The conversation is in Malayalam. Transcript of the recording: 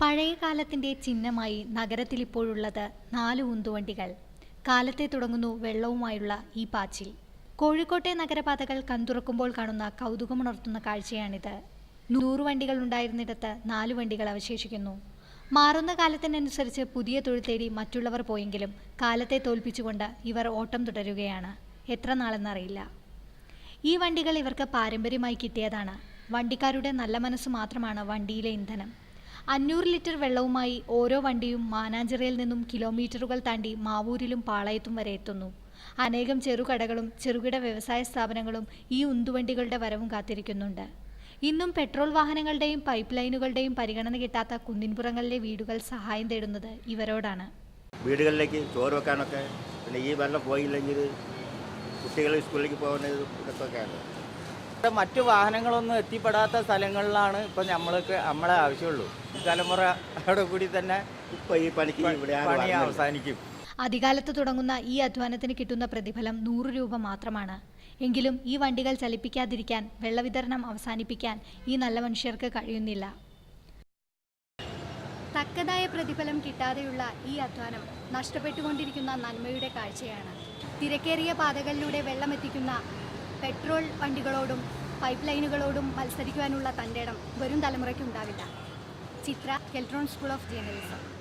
പഴയ കാലത്തിന്റെ ചിഹ്നമായി നഗരത്തിൽ ഇപ്പോഴുള്ളത് 4 ഉന്തുവണ്ടികൾ. കാലത്തെ തുടങ്ങുന്നു വെള്ളവുമായുള്ള ഈ പാച്ചിൽ. കോഴിക്കോട്ടെ നഗരപാതകൾ കൺതുറക്കുമ്പോൾ കാണുന്ന കൗതുകമുണർത്തുന്ന കാഴ്ചയാണിത്. 100 വണ്ടികൾ ഉണ്ടായിരുന്നിടത്ത് 4 വണ്ടികൾ അവശേഷിക്കുന്നു. മാറുന്ന കാലത്തിനനുസരിച്ച് പുതിയ തൊഴിൽ തേടി മറ്റുള്ളവർ പോയെങ്കിലും കാലത്തെ തോൽപ്പിച്ചുകൊണ്ട് ഇവർ ഓട്ടം തുടരുകയാണ്. എത്ര നാളെന്നറിയില്ല. ഈ വണ്ടികൾ ഇവർക്ക് പാരമ്പര്യമായി കിട്ടിയതാണ്. വണ്ടിക്കാരുടെ നല്ല മനസ്സ് മാത്രമാണ് വണ്ടിയിലെ ഇന്ധനം. 500 ലിറ്റർ വെള്ളവുമായി ഓരോ വണ്ടിയും മാനാഞ്ചിറയിൽ നിന്നും കിലോമീറ്ററുകൾ താണ്ടി മാവൂരിലും പാളയത്തും വരെ എത്തുന്നു. അനേകം ചെറുകടകളും ചെറുകിട വ്യവസായ സ്ഥാപനങ്ങളും ഈ ഉന്തുവണ്ടികളുടെ വരവും കാത്തിരിക്കുന്നുണ്ട്. ഇന്നും പെട്രോൾ വാഹനങ്ങളുടെയും പൈപ്പ് ലൈനുകളുടെയും പരിഗണന കിട്ടാത്ത കുന്നിൻപുറങ്ങളിലെ വീടുകൾ സഹായം തേടുന്നത് ഇവരോടാണ്. വീടുകളിലേക്ക് ചോറ് വെക്കാനൊക്കെ, പിന്നെ ഈ വെള്ളം പോയില്ലെങ്കിൽ കുട്ടികൾ സ്കൂളിലേക്ക് പോകുന്നത് ഇതൊക്കെയാണ്. മറ്റു വാഹനങ്ങളൊന്നും എത്തിപ്പെടാത്ത സ്ഥലങ്ങളിലാണ് ഇപ്പം നമ്മളെ ആവശ്യമുള്ളൂ. തലമുറയോട് കൂടി തന്നെ ഇപ്പോൾ ഈ പണി അവസാനിക്കും. അധികാലത്ത് തുടങ്ങുന്ന ഈ അധ്വാനത്തിന് കിട്ടുന്ന പ്രതിഫലം 100 രൂപ മാത്രമാണ്. എങ്കിലും ഈ വണ്ടികൾ ചലിപ്പിക്കാതിരിക്കാൻ, വെള്ളവിതരണം അവസാനിപ്പിക്കാൻ ഈ നല്ല മനുഷ്യർക്ക് കഴിയുന്നില്ല. തക്കതായ പ്രതിഫലം കിട്ടാതെയുള്ള ഈ അധ്വാനം നഷ്ടപ്പെട്ടുകൊണ്ടിരിക്കുന്ന നന്മയുടെ കാഴ്ചയാണ്. തിരക്കേറിയ പാതകളിലൂടെ വെള്ളമെത്തിക്കുന്ന പെട്രോൾ വണ്ടികളോടും പൈപ്പ് ലൈനുകളോടും മത്സരിക്കുവാനുള്ള തൻ്റെ ഇടം വരും തലമുറയ്ക്കുണ്ടാവില്ല. ചിത്ര, കെൽട്രോൺ സ്കൂൾ ഓഫ് ജേർണലിസം.